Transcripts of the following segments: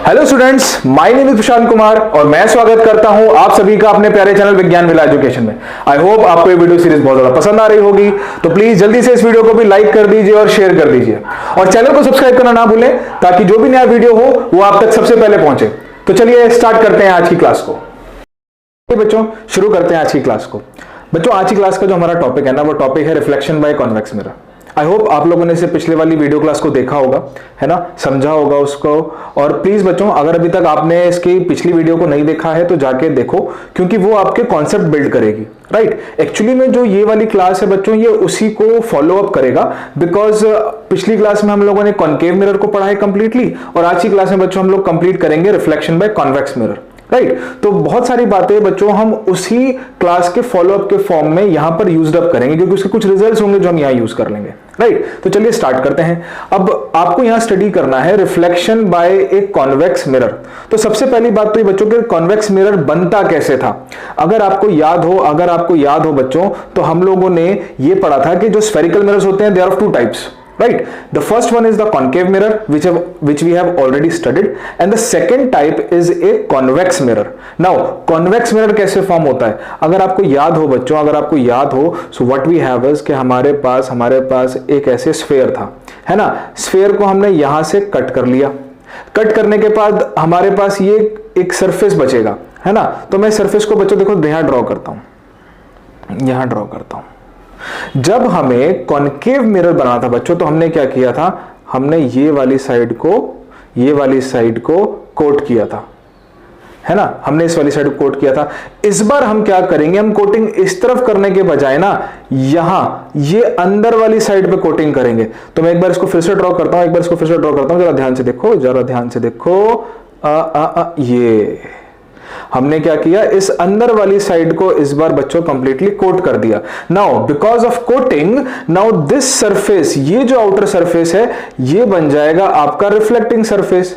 Hello students, my name is Prashant Kumar और मैं स्वागत करता हूं आप सभी का अपने प्यारे चैनल विज्ञान विला एजुकेशन में। आई होप आपको ये वीडियो सीरीज बहुत ज्यादा पसंद आ रही होगी, तो प्लीज जल्दी से इस वीडियो को भी लाइक कर दीजिए और शेयर कर दीजिए और चैनल को सब्सक्राइब करना ना भूलें ताकि जो भी नया वीडियो हो वो आप तक सबसे पहले पहुंचे। तो चलिए स्टार्ट करते हैं आज की क्लास को। बच्चों शुरू करते हैं आज की क्लास को। बच्चों आज की क्लास का जो हमारा टॉपिक है ना, वो टॉपिक है reflection by convex mirror. I hope आप लोगों ने इसे पिछले वाली वीडियो क्लास को देखा होगा, है ना, समझा होगा उसको। और प्लीज बच्चों अगर अभी तक आपने इसकी पिछली वीडियो को नहीं देखा है तो जाके देखो, क्योंकि वो आपके कॉन्सेप्ट बिल्ड करेगी। राइट, एक्चुअली में जो ये वाली क्लास है बच्चों, ये उसी को फॉलो अप करेगा, बिकॉज पिछली क्लास में हम लोगों ने कॉनकेव मिरर को पढ़ा है कंप्लीटली, और आज की क्लास में बच्चों हम लोग कंप्लीट करेंगे reflection by convex mirror. Right, तो बहुत सारी बातें बच्चों हम उसी क्लास के फॉलोअप के फॉर्म में यहां पर यूज अप करेंगे, क्योंकि उसके कुछ रिजल्ट्स होंगे जो हम यहां यूज कर लेंगे। राइट, तो चलिए स्टार्ट करते हैं। अब आपको यहां स्टडी करना है reflection by a convex mirror. तो सबसे पहली बात तो ये बच्चों के कॉन्वेक्स मिरर बनता कैसे था। अगर आपको याद हो बच्चों, तो हम लोगों ने ये पढ़ा था कि जो स्फेरिकल मिरर्स होते हैं, they are of two types. Right, the first one is the concave mirror which we have already studied, and the second type is a convex mirror. Now convex mirror कैसे form होता है, अगर आपको याद हो बच्चों, so what we have is कि हमारे पास एक ऐसे स्फेयर था, है ना। स्फेयर को हमने यहां से कट कर लिया। कट करने के बाद हमारे पास ये एक सरफेस बचेगा, है ना। तो मैं सरफेस को बच्चों देखो यहां ड्रॉ करता हूं। जब हमें कॉनकेव मिरर बना था बच्चों, तो हमने क्या किया था, हमने ये वाली साइड को कोट किया था, है ना। हमने इस वाली साइड को कोट किया था। इस बार हम क्या करेंगे, हम कोटिंग इस तरफ करने के बजाय ना यहां ये अंदर वाली साइड पे कोटिंग करेंगे। तो मैं एक बार इसको फिर से ड्रॉ करता हूं, जरा ध्यान से देखो, ये हमने क्या किया, इस अंदर वाली साइड को इस बार बच्चों कंप्लीटली कोट कर दिया। Now because of coating, now this surface, ये जो आउटर सरफेस है, ये बन जाएगा आपका रिफ्लेक्टिंग सरफेस।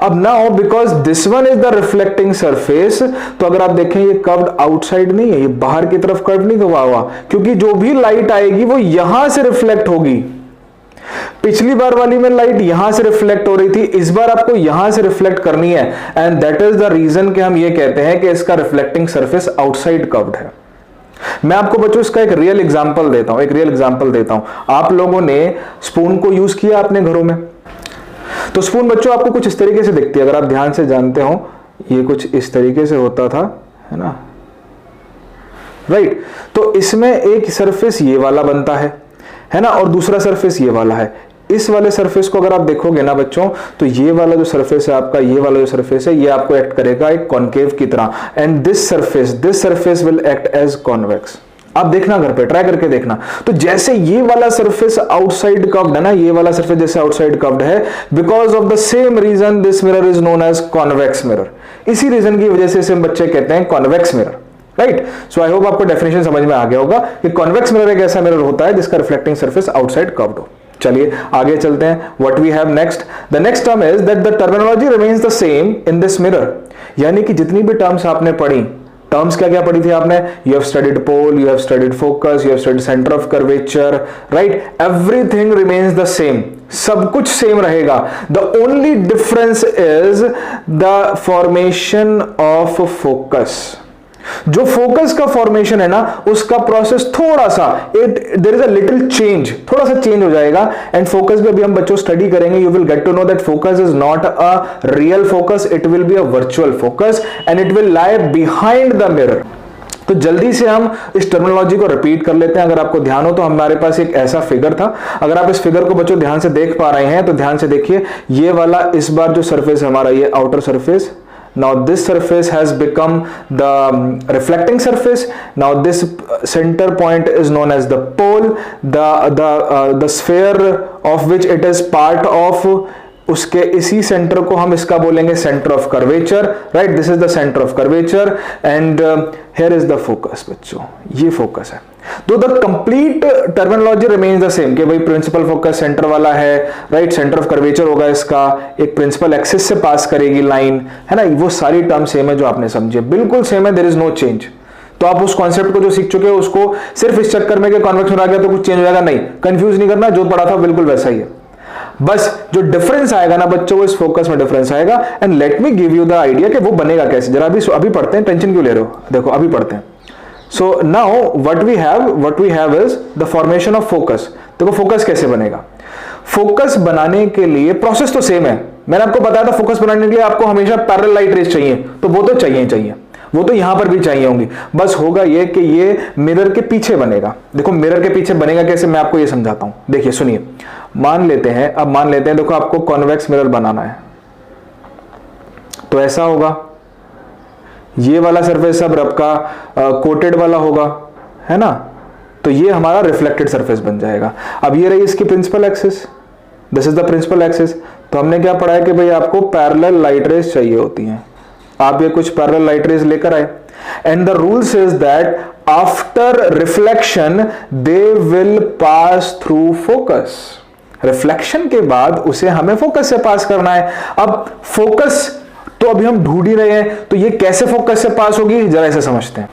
अब now because this one is the reflecting surface, तो अगर आप देखें ये कर्व्ड आउटसाइड नहीं है, ये बाहर की तरफ कर्व नहीं हुआ हुआ, क्योंकि जो भी लाइट आएगी वो यहां से रिफ्लेक्ट होगी। पिछली बार वाली में लाइट यहां से रिफ्लेक्ट हो रही थी, इस बार आपको यहां से रिफ्लेक्ट करनी है, and that is the reason कि हम ये कहते हैं कि इसका रिफ्लेक्टिंग सरफेस आउटसाइड कर्व्ड है। मैं आपको बच्चों इसका एक रियल एग्जांपल देता हूं। आप लोगों ने स्पून को यूज किया अपने घरों में, तो स्पून बच्चों आपको कुछ इस तरीके से दिखती है। अगर आप ध्यान से जानते हो, ये कुछ इस तरीके से होता था, है ना। राइट, तो इसमें एक सरफेस ये वाला बनता है ना, और दूसरा सरफेस ये वाला है। इस वाले सरफेस को अगर आप देखोगे ना बच्चों, तो ये वाला जो सरफेस है आपका, ये वाला जो सरफेस है, ये आपको एक्ट करेगा एक कॉनकेव की तरह, and this surface will act as convex. आप देखना घर पे, ट्राई करके देखना। तो जैसे ये वाला सरफेस आउटसाइड कर्व्ड है ना, ये वाला सरफेस जैसे आउटसाइड कर्व्ड है, because of the same reason this mirror is known as convex mirror. इसी रीजन की वजह से इसे बच्चे कहते हैं convex mirror. Right, so I hope आपको डेफिनेशन समझ में आ गया होगा कि कॉन्वेक्स मिरर एक ऐसा मिरर होता है जिसका रिफ्लेक्टिंग सरफेस आउटसाइड कर्व्ड हो। चलिए आगे चलते हैं। What we have next, the next term is that the terminology remains the same in this mirror. यानी कि जितनी भी टर्म्स आपने पढ़ी, टर्म्स क्या क्या पढ़ी थी आपने, you have studied pole, you have studied focus, you have studied centre of curvature, right, everything remains the same, सब कुछ सेम रहेगा। The only difference is the formation of focus. जो फोकस का फॉर्मेशन है ना, उसका प्रोसेस थोड़ा सा there is a little change, थोड़ा सा चेंज हो जाएगा। एंड फोकस भी अभी हम बच्चों स्टडी करेंगे। You will get to know that focus is not a real focus, it will be a virtual focus and it will lie behind the mirror. तो जल्दी से हम इस टर्मिनोलॉजी को रिपीट कर लेते हैं। अगर आपको ध्यान हो तो हमारे पास एक ऐसा फिगर था। अगर आप इस फिगर को बच्चों ध्यान से देख पा रहे हैं तो ध्यान से देखिए, ये वाला इस बार जो सरफेस हमारा, ये outer surface, now this surface has become the reflecting surface. Now this center point is known as the pole, the sphere of which it is part of, उसके इसी सेंटर को हम इसका बोलेंगे centre of curvature. Right, this is the centre of curvature and here is the focus. बच्चों ये focus है। तो the complete terminology remains the same, कि भाई प्रिंसिपल फोकस सेंटर वाला है, राइट, सेंटर ऑफ कर्वेचर होगा इसका, एक प्रिंसिपल एक्सिस से पास करेगी लाइन, है ना। वो सारी टर्म सेम है जो आपने समझे, बिल्कुल सेम है, देयर इज नो चेंज। तो आप उस कॉन्सेप्ट को जो सीख चुके हो उसको सिर्फ इस चक्कर में कि कॉन्वेक्स में आ गया तो कुछ चेंज हो जाएगा, नहीं, कंफ्यूज नहीं करना, जो पढ़ा था बिल्कुल वैसा ही है। बस जो डिफरेंस आएगा ना बच्चों, वो इस फोकस में डिफरेंस आएगा। And let me give you the idea कि वो बनेगा कैसे, जरा अभी पढ़ते हैं, टेंशन क्यों ले रहे हो, देखो अभी पढ़ते हैं। So now what we have is the formation of focus. देखो फोकस कैसे बनेगा, फोकस बनाने के लिए प्रोसेस तो सेम है, मैंने आपको बताया था फोकस बनाने के लिए आपको हमेशा पैरेलल लाइट रेज चाहिए, तो वो तो चाहिए, वो तो यहां पर भी चाहिए होंगी। बस होगा ये कि ये मिरर के पीछे बनेगा। देखो मिरर के पीछे बनेगा कैसे, मैं आपको ये समझाता हूं। देखिए सुनिए, मान लेते हैं देखो आपको कॉन्वेक्स मिरर बनाना है, तो ऐसा होगा, ये वाला सरफेस सब रब का कोटेड वाला होगा, है ना, तो ये हमारा रिफ्लेक्टेड सरफेस बन जाएगा। अब ये रही इसकी principal axis, this is the principal axis. तो हमने क्या पढ़ा है कि भाई आपको पैरेलल लाइट रेज चाहिए होती हैं, आप ये कुछ पैरेलल लाइट रेज लेकर आए, and the rule says that after reflection they will pass through focus. Reflection के बाद उसे हमें फोकस से पास करना है। अब फोकस तो अभी हम ढूंढ ही रहे हैं, तो ये कैसे फोकस से पास होगी जरा इसे समझते हैं।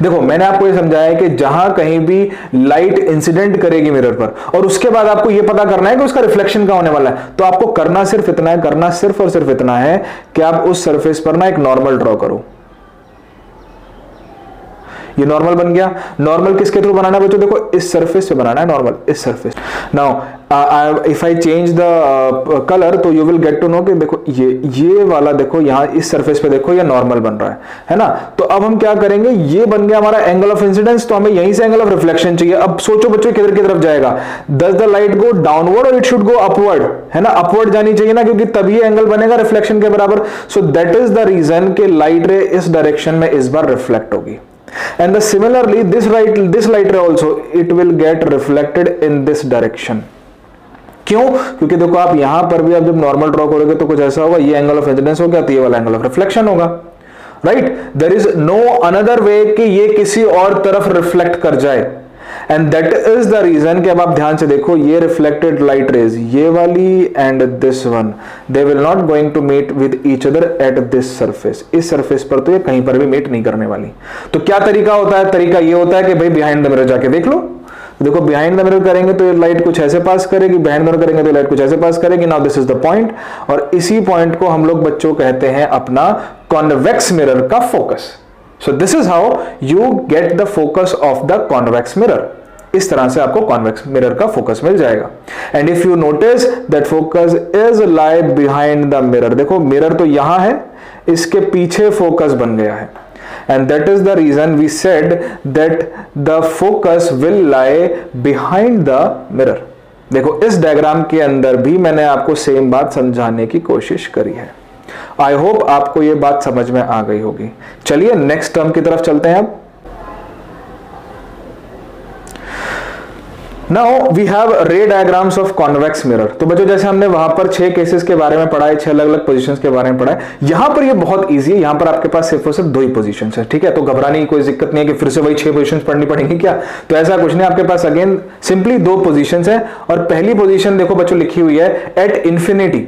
देखो मैंने आपको ये समझाया कि जहां कहीं भी लाइट इंसिडेंट करेगी मिरर पर और उसके बाद आपको ये पता करना है कि उसका रिफ्लेक्शन कहां होने वाला है, तो आपको करना सिर्फ इतना है, करना सिर्फ और सिर्फ इतना है कि आप उस सरफेस पर ना एक नॉर्मल ड्रॉ करो। ये नॉर्मल बन गया। नॉर्मल किसके थ्रू बनाना है बच्चों, देखो इस सरफेस पे बनाना है नॉर्मल, इस surface. Now if I change the colour तो you will get to know कि देखो ये वाला देखो यहां इस सरफेस पे देखो ये नॉर्मल बन रहा है ना। तो अब हम क्या करेंगे, ये बन गया हमारा एंगल ऑफ इंसिडेंस, तो हमें यहीं से एंगल ऑफ रिफ्लेक्शन चाहिए। अब सोचो बच्चों किधर की तरफ जाएगा, does the light go downward और इट शुड गो अपवर्ड, है ना, अपवर्ड जानी चाहिए ना, क्योंकि तभी एंगल बनेगा रिफ्लेक्शन के बराबर। So that is the reason कि लाइट रे इस डायरेक्शन में इस बार रिफ्लेक्ट होगी। And similarly this light ray also it will get reflected in this direction। क्यों, क्योंकि देखो आप यहां पर भी आप जब नॉर्मल ड्रॉ करोगे तो कुछ ऐसा होगा, ये एंगल ऑफ इंसिडेंस हो गया तो ये वाला एंगल ऑफ रिफ्लेक्शन होगा, right. There is no another way कि ये किसी और तरफ रिफ्लेक्ट कर जाए, and that is the reason कि अब आप ध्यान से देखो ये रिफ्लेक्टेड लाइट रेज, ये वाली and this one, they will not going to meet with each other at this surface. इस सरफेस पर तो ये कहीं पर भी मीट नहीं करने वाली। तो क्या तरीका होता है, तरीका ये होता है कि भाई बिहाइंड द मिरर जाके देख लो। देखो बिहाइंड द मिरर करेंगे तो ये लाइट कुछ ऐसे पास करेगी, बिहाइंड मिरर करेंगे तो लाइट कुछ ऐसे पास करेगी। Now this is the point, और इसी पॉइंट को हम लोग बच्चों कहते हैं अपना कॉन्वेक्स मिरर का focus. So this is how you get the focus of the convex mirror। इस तरह से आपको कॉन्वेक्स मिरर का फोकस मिल जाएगा। And if you notice that focus is lie behind the mirror, देखो मिरर तो यहां है, इसके पीछे फोकस बन गया है, and that is the reason we said that the focus will lie behind the mirror. देखो इस डायग्राम के अंदर भी मैंने आपको सेम बात समझाने की कोशिश करी है। आई होप आपको यह बात समझ में आ गई होगी। चलिए नेक्स्ट टर्म की तरफ चलते हैं। अब now we have ray diagrams of convex mirror. तो बच्चों जैसे हमने वहां पर 6 केसेस के बारे में पढ़ा है, 6 अलग अलग पोजीशंस के बारे में पढ़ा है, यहां पर ये बहुत इजी है। यहां पर आपके पास सिर्फ और सिर्फ 2 ही पोजीशंस है, ठीक है। तो घबराने की कोई दिक्कत नहीं है कि फिर से वही 6 पोजीशंस पढ़नी पड़ेंगी क्या, तो ऐसा कुछ नहीं। आपके पास अगेन सिंपली 2 पोजीशंस है, और पहली पोजीशन देखो बच्चों लिखी हुई है एट इंफिनिटी,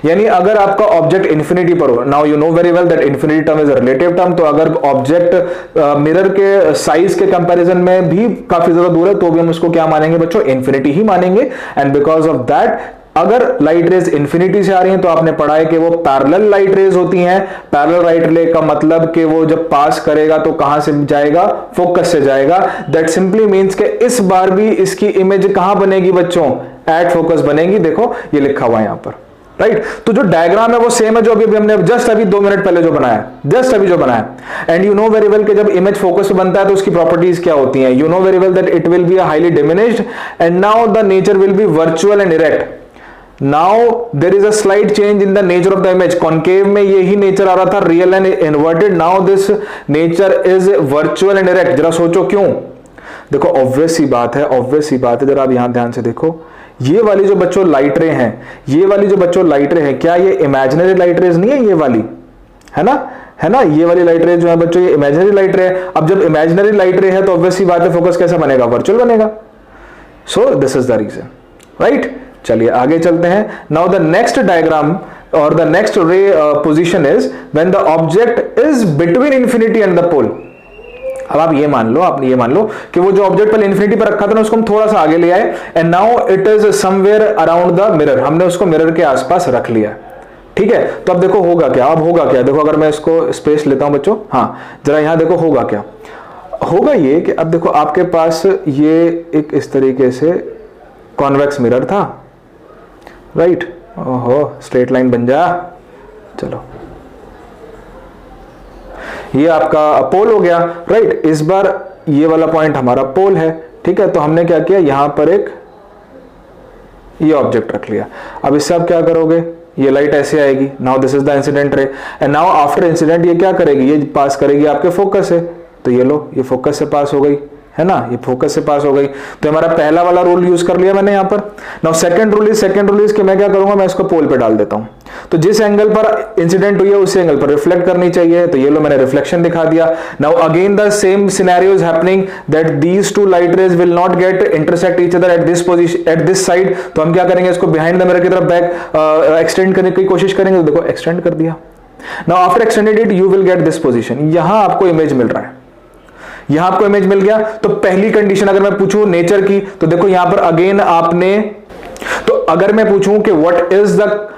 यानी अगर आपका ऑब्जेक्ट इन्फिनिटी पर हो। Now you know very well that infinity term is a relative term, तो अगर ऑब्जेक्ट मिरर के साइज के कंपैरिजन में भी काफी ज्यादा दूर है तो भी हम उसको क्या मानेंगे बच्चों, इन्फिनिटी ही मानेंगे। एंड बिकॉज ऑफ दैट अगर लाइट रेज इन्फिनिटी से आ रही हैं तो आपने पढ़ा है कि वो पैरेलल लाइट रेज होती हैं। पैरेलल लाइट रे का मतलब कि वो जब पास करेगा तो कहां से जाएगा, फोकस से जाएगा। दैट सिंपली मींस कि इस बार भी इसकी इमेज कहां बनेगी बच्चों, एट फोकस बनेगी। देखो ये लिखा हुआ है यहां पर, राइट। तो जो डायग्राम है वो सेम है जो अभी हमने जस्ट अभी 2 मिनट पहले जो बनाया, जस्ट अभी जो बनाया। And you know very well कि जब इमेज फोकस पे बनता है तो उसकी प्रॉपर्टीज क्या होती हैं। You know very well that it will be highly diminished and now the nature will be virtual and erect. Now there is a slight change in the nature of the image. Concave में यही nature आ रहा था, real and inverted. Now this nature is virtual and erect. जरा सोचो क्यों। देखो obvious सी बात है, जरा आप यहां ध्यान से देखो, ये वाली जो बच्चों लाइट रे हैं, ये वाली जो बच्चों लाइट रे है, क्या ये इमेजिनरी लाइट रेज नहीं है, ये वाली है ना, ये वाली लाइट रे जो है बच्चों ये इमेजिनरी लाइट रे है। अब जब इमेजिनरी लाइट रे है तो ऑब्वियस सी बात है फोकस कैसा बनेगा, वर्चुअल बनेगा। So this is the reason, right. चलिए आगे चलते हैं। नाउ द नेक्स्ट डायग्राम और the next ray position is when the object is between infinity and the pole. अब आप ये मान लो कि वो जो ऑब्जेक्ट पहले इन्फिनिटी पर रखा था ना, उसको हम थोड़ा सा आगे ले आए, and now it is somewhere around the mirror, हमने उसको मिरर के आसपास रख लिया। ठीक है, तो अब देखो होगा क्या, अब होगा क्या, देखो अगर मैं इसको स्पेस लेता हूं बच्चों, हाँ जरा यहां देखो होगा क्या, होगा ये कि अब देखो आपके पास ये एक इस तरीके से कॉन्वेक्स मिरर था, राइट, ओहो स्ट्रेट लाइन बन जा, चलो ये आपका पोल हो गया, राइट। इस बार ये वाला पॉइंट हमारा पोल है, ठीक है, तो हमने क्या किया, यहां पर एक ये ऑब्जेक्ट रख लिया। अब इससे आप क्या करोगे, ये लाइट ऐसे आएगी, now this is the incident ray, and now after incident ये क्या करेगी, ये पास करेगी आपके फोकस से, तो ये लो ये फोकस से पास हो गई, है ना, ये फोकस से पास हो गई। तो हमारा पहला वाला रूल यूज कर लिया मैंने यहां पर। नाउ सेकंड रूल इज कि मैं क्या करूंगा, मैं इसको पोल पे डाल देता हूं, तो जिस एंगल पर इंसिडेंट हुई है उसी एंगल पर रिफ्लेक्ट करनी चाहिए, तो ये लो मैंने रिफ्लेक्शन दिखा दिया। Now again the same scenario is happening that these two light rays will not gate intersect each other at this position, at this side, तो हम क्या करेंगे, इसको बिहाइंड द मिरर की तरफ बैक एक्सटेंड करने की कोशिश करेंगे, तो देखो एक्सटेंड कर दिया। Now after extended it you will get this position, यहां आपको इमेज मिल रहा है, यहां आपको इमेज मिल गया। तो पहली कंडीशन अगर मैं पूछूं नेचर की, तो देखो यहां पर अगेन आपने, तो अगर मैं पूछूं कि what is the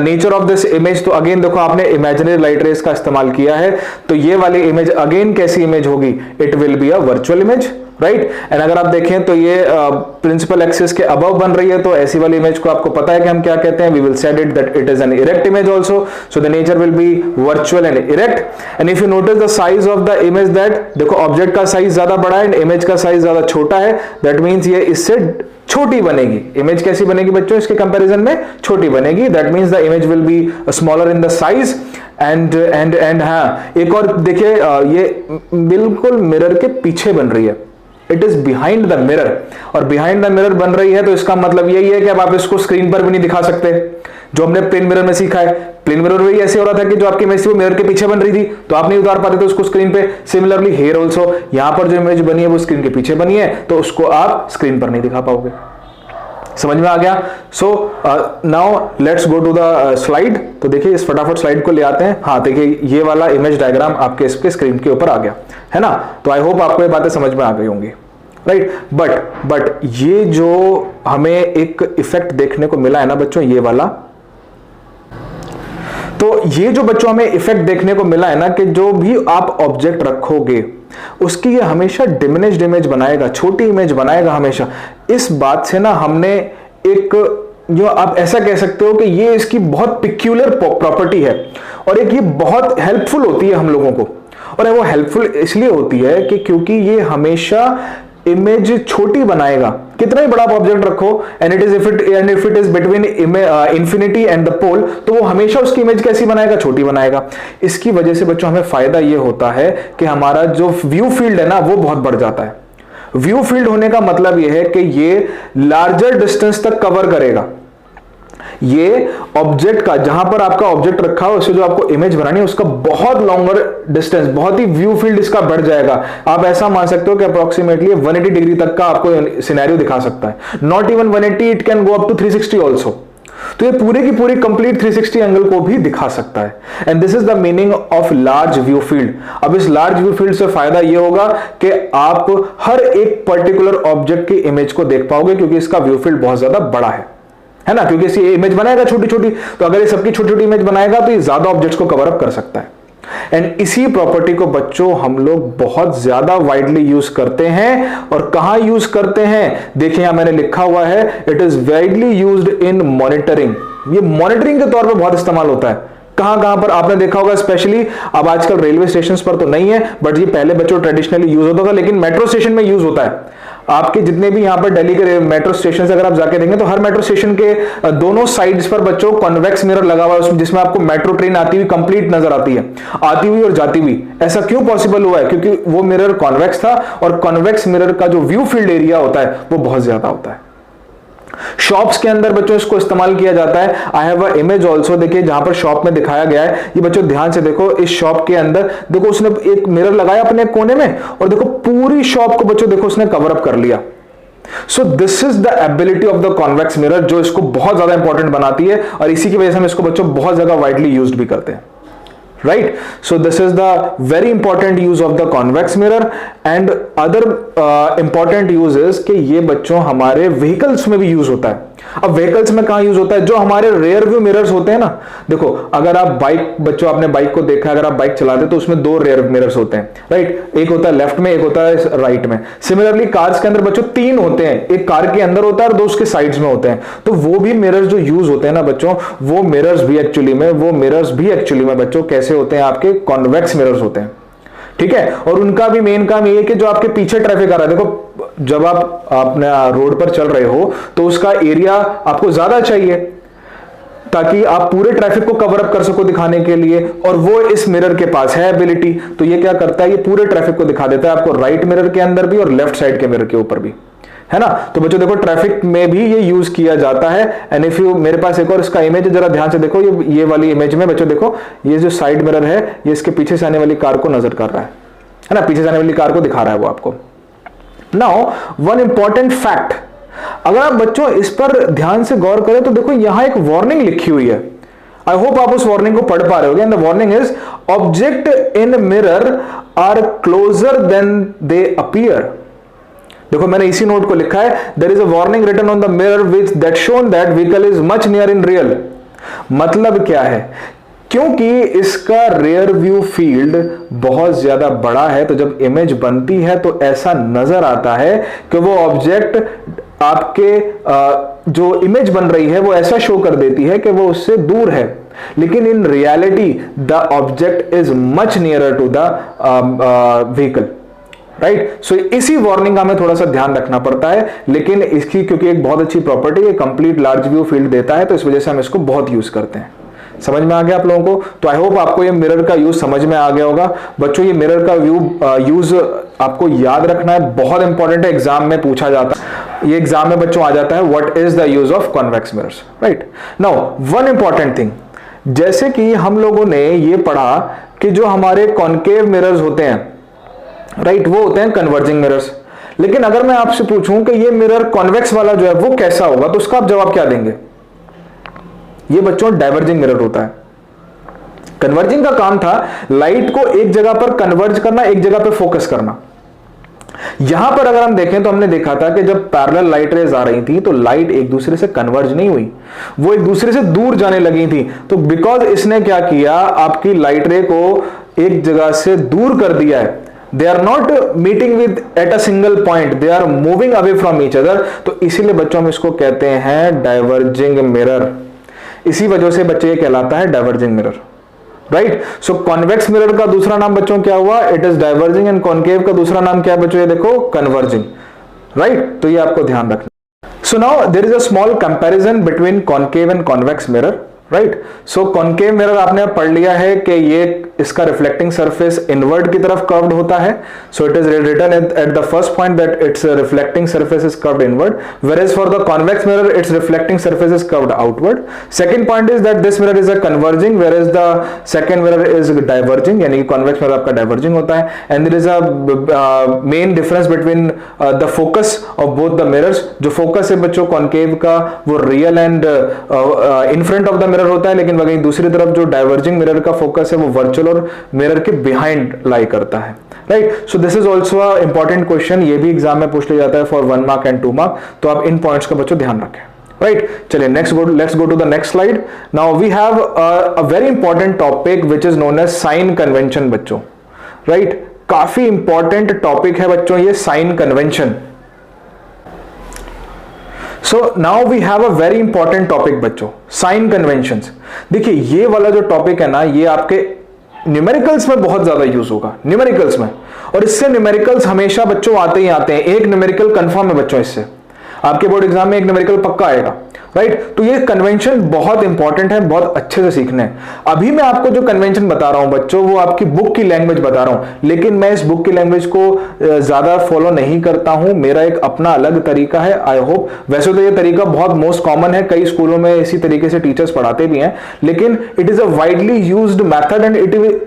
nature of this image, तो अगेन देखो आपने इमेजिनरी लाइट रेस का इस्तेमाल किया है, तो ये वाली इमेज अगेन कैसी इमेज होगी, it will be a virtual image, right. And अगर आप देखें तो ये प्रिंसिपल एक्सिस के अबव बन रही है, तो ऐसी वाली इमेज को आपको पता है कि हम क्या कहते हैं, we will said it that it is an erect image also, so the nature will be virtual and erect. And if you notice the size of the image, that देखो ऑब्जेक्ट का साइज ज्यादा बड़ा है and image का size ज्यादा छोटा है, that means ये इससे छोटी बनेगी। इमेज कैसी बनेगी बच्चों, इसके कंपैरिजन में छोटी बनेगी, that means the image will be smaller in the size and हाँ एक और देखिए, ये बिल्कुल मिरर के पीछे बन रही है, it is behind the mirror, और बिहाइंड द मिरर बन रही है, तो इसका मतलब यही है कि अब आप इसको स्क्रीन पर भी नहीं दिखा सकते, जो हमने प्लेन मिरर में सीखा है। प्लेन मिरर में ऐसे हो रहा था कि जो आपकी इमेज थी वो मिरर के पीछे बन रही थी, तो आप नहीं उतार पाते थे उसको स्क्रीन पे। सिमिलरली हियर आल्सो, यहां पर जो इमेज बनी है वो स्क्रीन के पीछे बनी है, तो उसको आप स्क्रीन पर नहीं दिखा पाओगे। समझ में आ गया? So now let's go to the slide. तो देखिए इस फटाफट स्लाइड को ले आते हैं। हाँ देखिए ये वाला इमेज डायग्राम आपके इसके स्क्रीन के ऊपर आ गया है ना। तो आई होप आपको ये बातें समझ में आ गई होंगी, राइट। बट ये जो हमें एक इफेक्ट देखने को मिला है ना बच्चों, ये वाला, तो ये जो बच्चों हमें इफेक्ट देखने को मिला है ना कि जो भी आप ऑब्जेक्ट रखोगे उसकी ये हमेशा डिमिनिश्ड इमेज बनाएगा, छोटी इमेज बनाएगा हमेशा। इस बात से ना हमने एक, जो आप ऐसा कह सकते हो कि ये इसकी बहुत पिक्यूलर प्रॉपर्टी है, और एक ये बहुत हेल्पफुल होती है हम लोगों को। और वो हेल्पफुल इसलिए होती है कि क्योंकि ये हमेशा इमेज छोटी बनाएगा। कितना ही बड़ा ऑब्जेक्ट रखो and if it is between infinity and the pole, तो वो हमेशा उसकी इमेज कैसी बनाएगा, छोटी बनाएगा। इसकी वजह से बच्चों हमें फायदा ये होता है कि हमारा जो व्यू फील्ड है ना वो बहुत बढ़ जाता है। व्यू फील्ड होने का मतलब ये है कि ये लार्जर डिस्टेंस तक कवर करेगा। ये ऑब्जेक्ट का, जहां पर आपका ऑब्जेक्ट रखा हो उससे जो आपको इमेज बनानी है उसका बहुत लॉन्गर डिस्टेंस, बहुत ही व्यू फील्ड इसका बढ़ जाएगा। आप ऐसा मान सकते हो कि अप्रोक्सीमेटली 180 डिग्री तक का आपको सिनेरियो दिखा सकता है। Not even 180, it can go up to 360 also. तो ये पूरे की पूरी कंप्लीट 360 एंगल को भी दिखा सकता है। And this is the meaning of large view field. अब इस लार्ज व्यू फील्ड से फायदा ये होगा कि आप हर एक पर्टिकुलर ऑब्जेक्ट की इमेज को देख पाओगे, क्योंकि इसका व्यू फील्ड बहुत ज्यादा बड़ा है ना, क्योंकि इसे इमेज बनाएगा छोटी छोटी। तो अगर ये सबकी छोटी छोटी इमेज बनाएगा तो ये ज्यादा ऑब्जेक्ट्स को कवर अप कर सकता है। एंड इसी प्रॉपर्टी को बच्चों हम लोग बहुत ज्यादा वाइडली यूज करते हैं। और कहां यूज करते हैं, देखिए यहां मैंने लिखा हुआ है, it is widely used in monitoring. ये मॉनिटरिंग के तौर पे बहुत इस्तेमाल होता है। कहां पर आपने देखा होगा, स्पेशली अब आजकल रेलवे स्टेशन पर तो नहीं है, बट ये पहले बच्चों ट्रेडिशनली यूज होता था, लेकिन मेट्रो स्टेशन में यूज होता है। आपके जितने भी यहां पर दिल्ली के मेट्रो स्टेशन अगर आप जाके देखेंगे तो हर मेट्रो स्टेशन के दोनों साइड्स पर बच्चों कॉन्वेक्स मिरर लगा हुआ है, जिसमें आपको मेट्रो ट्रेन आती हुई कंप्लीट नजर आती है, आती हुई और जाती हुई। ऐसा क्यों पॉसिबल हुआ है, क्योंकि वो मिरर कॉन्वेक्स था, और कॉन्वेक्स मिरर का जो व्यू फील्ड एरिया होता है वो बहुत ज्यादा होता है। शॉप्स के अंदर बच्चों इसको इस्तेमाल किया जाता है। I have a image also, देखिए जहां पर शॉप में दिखाया गया है। ये बच्चों ध्यान से देखो, इस शॉप के अंदर देखो उसने एक मिरर लगाया अपने कोने में, और देखो पूरी शॉप को बच्चों देखो उसने कवर अप कर लिया। सो this is the ability of the convex mirror, जो इसको बहुत ज्यादा इंपॉर्टेंट बनाती है, और इसी की वजह से हम इसको बच्चों बहुत ज्यादा वाइडली यूज्ड भी करते हैं। right? So this is the very important use of the convex mirror. And other important use is कि ये बच्चों हमारे vehicles में भी use होता है. अब व्हीकल्स में कहां यूज होता है? जो हमारे रेयर व्यू मिरर्स होते हैं ना, देखो अगर आप बाइक, बच्चों आपने बाइक को देखा, अगर आप बाइक चलाते तो उसमें दो रेयर मिरर्स होते हैं, राइट? एक होता है लेफ्ट में, एक होता है राइट में. सिमिलरली कार्स के अंदर बच्चों तीन होते हैं, एक कार के अंदर होता है और दो उसके साइड्स में होते हैं. तो वो भी मिरर्स जो यूज होते हैं ना बच्चों, वो मिरर्स भी एक्चुअली में बच्चों कैसे होते हैं? आपके कॉन्वेक्स मिरर्स होते हैं, ठीक है? और उनका भी मेन काम ये है कि जो आपके पीछे ट्रैफिक आ रहा है, देखो जब आप अपने रोड पर चल रहे हो तो उसका एरिया आपको ज्यादा चाहिए ताकि आप पूरे ट्रैफिक को कवर अप कर सको दिखाने के लिए, और वो इस मिरर के पास है एबिलिटी. तो ये क्या करता है? ये पूरे ट्रैफिक को दिखा देता है आपको, राइट मिरर के अंदर भी और लेफ्ट साइड के मिरर के ऊपर भी, है ना? तो बच्चों देखो ट्रैफिक में भी ये यूज किया जाता है. एंड इफ यू, मेरे पास एक और इसका इमेज है, जरा ध्यान से देखो. ये वाली इमेज में बच्चों देखो, ये जो साइड मिरर है ये इसके पीछे से आने वाली कार को नजर कर रहा है ना? पीछे से आने वाली कार को दिखा रहा है वो आपको. नाउ वन इंपॉर्टेंट फैक्ट, अगर आप बच्चों इस पर ध्यान से गौर करें तो देखो यहां एक वार्निंग लिखी हुई है. आई होप आप उस वार्निंग को पढ़ पा रहे होगे. And the warning is object in mirror are closer than they appear. देखो मैंने इसी नोट को लिखा है, there is a warning written on the mirror which that shown that vehicle is much near in real. मतलब क्या है? क्योंकि इसका रेयर व्यू फील्ड बहुत ज्यादा बड़ा है, तो जब इमेज बनती है तो ऐसा नजर आता है कि वो ऑब्जेक्ट आपके जो इमेज बन रही है वो ऐसा शो कर देती है कि वो उससे दूर है, लेकिन in reality the object is much nearer to the vehicle, right? So इसी वार्निंग का हमें थोड़ा सा ध्यान रखना पड़ता है, लेकिन इसकी क्योंकि एक बहुत अच्छी प्रॉपर्टी है, कंप्लीट लार्ज व्यू फील्ड देता है, तो इस वजह से हम इसको बहुत यूज करते हैं. समझ में आ गया आप लोगों को? तो आई होप आपको ये मिरर का यूज समझ में आ गया होगा बच्चों. ये मिरर का यूज आपको याद रखना है, बहुत इंपॉर्टेंट है, एग्जाम में पूछा जाता है. ये एग्जाम में बच्चों आ जाता है, what is the use of convex mirrors, right? Now one important thing, जैसे कि हम लोगों ने ये पढ़ा कि जो हमारे कॉन्केव मिरर्स होते हैं, राइट, वो होते हैं कन्वर्जिंग मिरर्स. लेकिन अगर मैं आपसे पूछूं कि ये मिरर कॉन्वेक्स वाला जो है वो कैसा होगा, तो उसका आप जवाब क्या देंगे? ये बच्चों डाइवर्जिंग मिरर होता है. कन्वर्जिंग का काम था लाइट को एक जगह पर कन्वर्ज करना, एक जगह पर फोकस करना. यहां पर अगर हम देखें तो हमने देखा था कि जब पैरेलल लाइट रेज आ रही थी तो लाइट एक दूसरे से कन्वर्ज नहीं हुई, वो एक दूसरे से दूर जाने लगी थी. तो बिकॉज इसने क्या किया, आपकी लाइट रे को एक जगह से दूर कर दिया है. They are not meeting with at a single point, they are moving away from each other. तो इसीलिए बच्चों हम इसको कहते हैं डाइवर्जिंग मिरर. इसी वजह से बच्चे ये कहलाता है डाइवर्जिंग मिरर, राइट? सो कॉन्वेक्स मिरर का दूसरा नाम बच्चों क्या हुआ? It is diverging. And concave का दूसरा नाम क्या है बच्चों? ये देखो कन्वर्जिंग, राइट? तो ये आपको ध्यान रखना. So now there is a small comparison between concave and convex mirror, right? So concave mirror आपने पढ़ लिया है कि ये इसका रिफ्लेक्टिंग सरफेस इनवर्ड की तरफ कर्व्ड होता है. So it is written at the first point that it's reflecting surface is curved inward, whereas for the convex mirror its reflecting surface is curved outward. Second point is that this mirror is a converging whereas the second mirror is diverging, यानी कि convex mirror आपका diverging होता है. And there is a main difference between the focus of both the mirrors. जो focus है बच्चों concave का वो real and in front of the mirror होता है, लेकिन वहीं दूसरी तरफ जो डाइवर्जिंग मिरर का फोकस है वो वर्चुअल और मिरर के बिहाइंड लाई करता है, right? So this is also a important question, ये भी एग्जाम में पूछ लिया जाता है फॉर 1 मार्क एंड 2 मार्क. तो आप इन पॉइंट्स का बच्चों ध्यान रखें, राइट? चलिए let's go to the next slide. Now we have a very important topic which is known as sign convention बच्चों, राइट? काफी इंपॉर्टेंट टॉपिक है बच्चों ये sign convention. So now we have a very important topic बच्चों, sign conventions. देखिए ये वाला जो टॉपिक है ना, ये आपके न्यूमेरिकल्स में बहुत ज्यादा यूज होगा, न्यूमेरिकल्स में. और इससे न्यूमेरिकल्स हमेशा बच्चों आते ही आते हैं. एक न्यूमेरिकल कंफर्म है बच्चों, इससे आपके बोर्ड एग्जाम में एक न्यूमेरिकल पक्का आएगा, राइट? तो ये कन्वेंशन बहुत इंपॉर्टेंट है, बहुत अच्छे से सीखने हैं. अभी मैं आपको जो कन्वेंशन बता रहा हूं बच्चों वो आपकी बुक की लैंग्वेज बता रहा हूं, लेकिन मैं इस बुक की लैंग्वेज को ज्यादा फॉलो नहीं करता हूं. मेरा एक अपना अलग तरीका है. आई होप, वैसे तो ये तरीका बहुत मोस्ट कॉमन है, कई स्कूलों में इसी तरीके से टीचर्स पढ़ाते भी हैं, लेकिन it is a widely used method and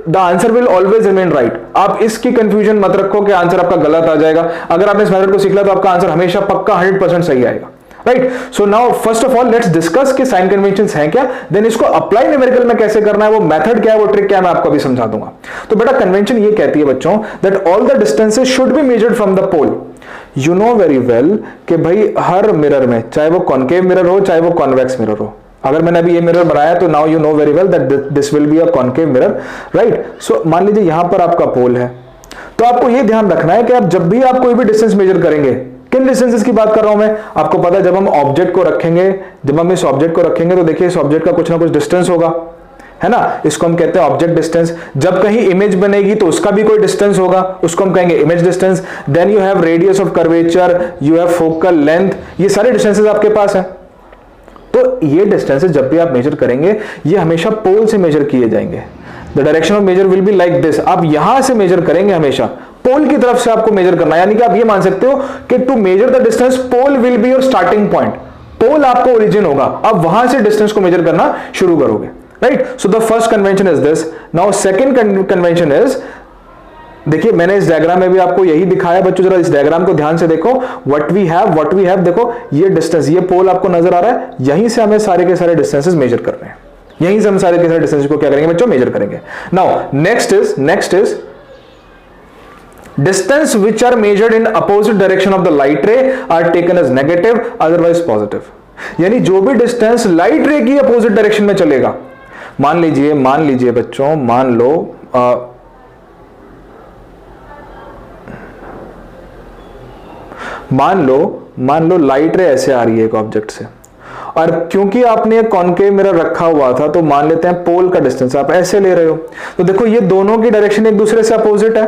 the answer will always remain right. आप इसकी कंफ्यूजन मत रखो कि आंसर आपका गलत आ जाएगा. अगर आपने इस मेथड को सीख लिया तो आपका आंसर हमेशा पक्का 100% सही आएगा. Right. So now first of all let's discuss कि साइन कन्वेंशंस हैं क्या, देन इसको अप्लाई न्यूमेरिकल में कैसे करना है, वो मेथड क्या है, वो ट्रिक क्या है, मैं आपको अभी समझा दूंगा। तो बेटा कन्वेंशन ये कहती है बच्चों that all the distances should be measured from the pole. You know very well कि भाई हर मिरर में, चाहे वो कॉनकेव मिरर हो चाहे वो कॉन्वेक्स मिरर हो, अगर मैंने अभी ये मिरर बनाया तो now you know very well that this will be a concave mirror, right. So मान लीजिए यहां पर आपका पोल है, तो आपको ये ध्यान रखना है कि आप जब भी आप कोई भी डिस्टेंस मेजर करेंगे, किन डिस्टेंसेस की बात कर रहा हूं मैं, आपको पता है जब हम ऑब्जेक्ट को रखेंगे, जब हम इस ऑब्जेक्ट को रखेंगे तो देखिए इस ऑब्जेक्ट का कुछ ना कुछ डिस्टेंस होगा, है ना, इसको हम कहते हैं ऑब्जेक्ट डिस्टेंस। जब कहीं इमेज बनेगी तो उसका भी कोई डिस्टेंस होगा, उसको हम कहेंगे image distance. Then you have radius of curvature, you have focal length, ये सारे डिस्टेंसेस आपके पास हैं। तो ये डिस्टेंसेस जब भी आप मेजर करेंगे ये हमेशा पोल से मेजर किए जाएंगे। The direction of measure will be like this, आप यहां से मेजर करेंगे, हमेशा पोल की तरफ से आपको मेजर करना है। यानी कि आप ये मान सकते हो कि to measure the distance pole will be your starting point, pole आपको ओरिजिन होगा, अब वहां से डिस्टेंस को मेजर करना शुरू करोगे, right. So the first convention is this. Now second convention is, देखिए मैंने इस डायग्राम में भी आपको यही दिखाया बच्चों, जरा इस डायग्राम को ध्यान से देखो, व्हाट वी हैव, देखो ये डिस्टेंस, ये पोल आपको नजर आ रहा है, यहीं से हमें सारे के सारे डिस्टेंसेस मेजर करने हैं, यहीं से हम सारे के सारे डिस्टेंस को क्या करेंगे बच्चों, मेजर करेंगे। Now next is distance which are measured in opposite direction of the light ray are taken as negative, otherwise positive। यानी जो भी डिस्टेंस लाइट रे की अपोजिट डायरेक्शन में चलेगा, मान लीजिए बच्चों, मान लो लाइट रे ऐसे आ रही है एक ऑब्जेक्ट से, और क्योंकि आपने एक कॉनकेव मिरर रखा हुआ था तो मान लेते हैं पोल का डिस्टेंस आप ऐसे ले रहे हो, तो देखो ये दोनों की डायरेक्शन एक दूसरे से अपोजिट है,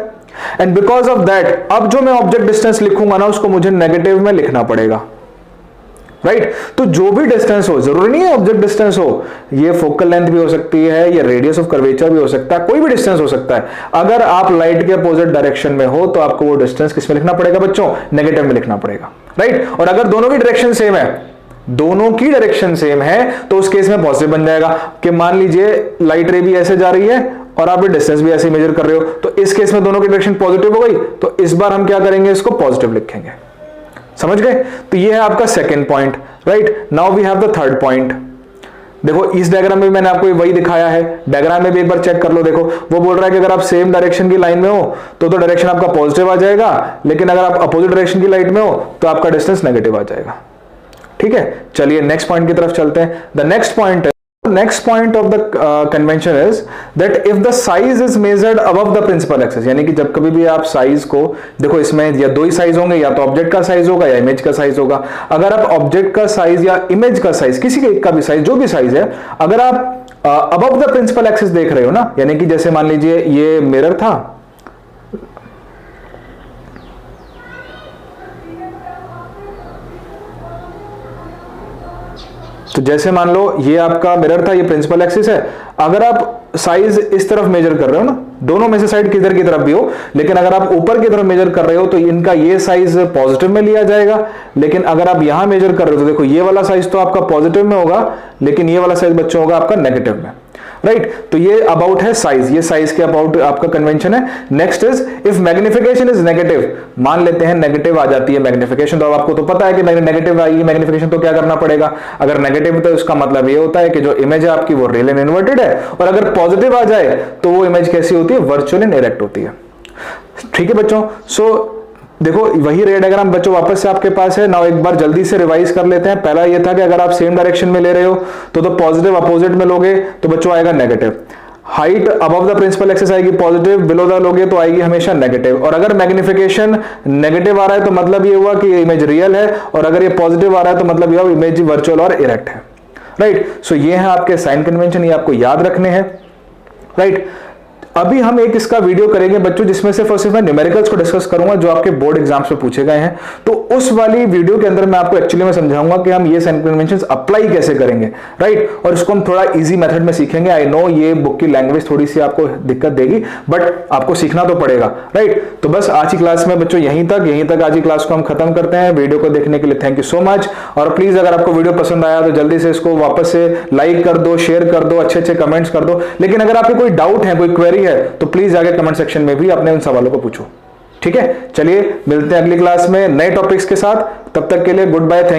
एंड बिकॉज ऑफ दैट अब जो मैं ऑब्जेक्ट डिस्टेंस लिखूंगा ना उसको मुझे नेगेटिव में लिखना पड़ेगा, राइट। तो जो भी डिस्टेंस हो, जरूरी नहीं है ऑब्जेक्ट डिस्टेंस हो, ये फोकल लेंथ भी हो सकती है, ये रेडियस ऑफ कर्वेचर भी हो सकता है, कोई भी डिस्टेंस हो सकता है। अगर आप लाइट के अपोजिट डायरेक्शन में हो तो आपको वो डिस्टेंस किस में लिखना पड़ेगा बच्चों, नेगेटिव में लिखना पड़ेगा, राइट। और अगर दोनों की डायरेक्शन सेम है, तो उस केस में पॉजिटिव बन जाएगा कि मान लीजिए लाइट रे भी ऐसे जा रही है और आप डिस्टेंस भी ऐसे मेजर कर रहे हो, तो इस केस में दोनों की डायरेक्शन पॉजिटिव हो गई, तो इस बार हम क्या करेंगे, इसको पॉजिटिव लिखेंगे, समझ गए। तो ये है आपका second point, right. Now we have the third point. देखो इस डायग्राम में मैंने आपको वही दिखाया है, डायग्राम में भी एक बार चेक कर लो। देखो वो बोल रहा है कि अगर आप सेम डायरेक्शन की लाइन में हो तो डायरेक्शन आपका पॉजिटिव आ जाएगा, लेकिन अगर आप अपोजिट डायरेक्शन की लाइन में हो तो आपका डिस्टेंस नेगेटिव आ जाएगा, ठीक है। चलिए नेक्स्ट पॉइंट की तरफ चलते हैं। The next point of the convention is that if the size is measured above the principal axis, यानी कि जब कभी भी आप साइज को देखो, इसमें या दो ही साइज होंगे, या तो ऑब्जेक्ट का साइज होगा या इमेज का साइज होगा। अगर आप ऑब्जेक्ट का साइज या इमेज का साइज, किसी का भी साइज, जो भी साइज है, अगर आप अबव द प्रिंसिपल एक्सिस देख रहे हो ना, यानी कि जैसे मान लीजिए ये मिरर था, तो जैसे मान लो ये आपका मिरर था, ये प्रिंसिपल एक्सिस है, अगर आप साइज इस तरफ मेजर कर रहे हो ना, दोनों में से साइड किधर की तरफ भी हो, लेकिन अगर आप ऊपर की तरफ मेजर कर रहे हो तो इनका ये साइज पॉजिटिव में लिया जाएगा, लेकिन अगर आप यहां मेजर कर रहे हो तो देखो ये वाला साइज तो आपका पॉजिटिव में होगा, लेकिन ये वाला साइज बच्चों होगा आपका नेगेटिव में, राइट। तो ये अबाउट है साइज, ये साइज के अबाउट आपका कन्वेंशन है। Next is if magnification is negative, मान लेते हैं नेगेटिव आ जाती है मैग्निफिकेशन, तो आपको तो पता है कि नेगेटिव आएगी मैग्निफिकेशन, तो क्या करना पड़ेगा, अगर नेगेटिव तो इसका मतलब ये होता है कि जो इमेज है आपकी वो रियल एंड इन्वर्टेड है, और अगर पॉजिटिव आ जाए तो वो इमेज कैसी होती है, वर्चुअल एंड इरेक्ट होती है, ठीक है बच्चों। सो देखो वही रे डायग्राम बच्चों वापस से आपके पास है। नाउ एक बार जल्दी से रिवाइज कर लेते हैं। पहला ये था कि अगर आप सेम डायरेक्शन में ले रहे हो तो पॉजिटिव अपोजिट में लोगे तो बच्चों आएगा negative. Height above the principal axis आएगी पॉजिटिव, बिलो द लोगे तो आएगी हमेशा नेगेटिव। और अगर मैग्निफिकेशन नेगेटिव आ रहा है तो मतलब ये हुआ कि इमेज रियल है, और अगर ये पॉजिटिव आ रहा है तो मतलब ये हुआ इमेज वर्चुअल और इरेक्ट है, राइट। सो ये है आपके साइन कन्वेंशन, ये आपको याद रखने हैं, राइट। अभी हम एक इसका वीडियो करेंगे बच्चों जिसमें सिर्फ और सिर्फ मैं न्यूमेरिकल्स को डिस्कस करूंगा जो आपके बोर्ड एग्जाम्स में पूछे गए हैं। तो उस वाली वीडियो के अंदर मैं आपको एक्चुअली में समझाऊंगा कि हम ये साइन कन्वेंशंस अप्लाई कैसे करेंगे, राइट। और इसको हम थोड़ा इजी मेथड में सीखेंगे। आई नो ये बुक की लैंग्वेज थोड़ी सी आपको दिक्कत देगी, बट आपको सीखना तो पड़ेगा, राइट। तो बस आज की क्लास में बच्चों यहीं तक आज की क्लास को हम खत्म करते हैं। वीडियो को देखने के लिए थैंक यू सो मच। और प्लीज अगर आपको वीडियो पसंद आया तो जल्दी से इसको वापस से लाइक कर दो, शेयर कर दो, अच्छे अच्छे कमेंट्स कर दो। लेकिन अगर आपकी कोई डाउट है, कोई क्वेरी है, तो प्लीज आगे कमेंट सेक्शन में भी अपने उन सवालों को पूछो, ठीक है। चलिए मिलते हैं अगली क्लास में नए टॉपिक्स के साथ, तब तक के लिए गुड बाय, थैंक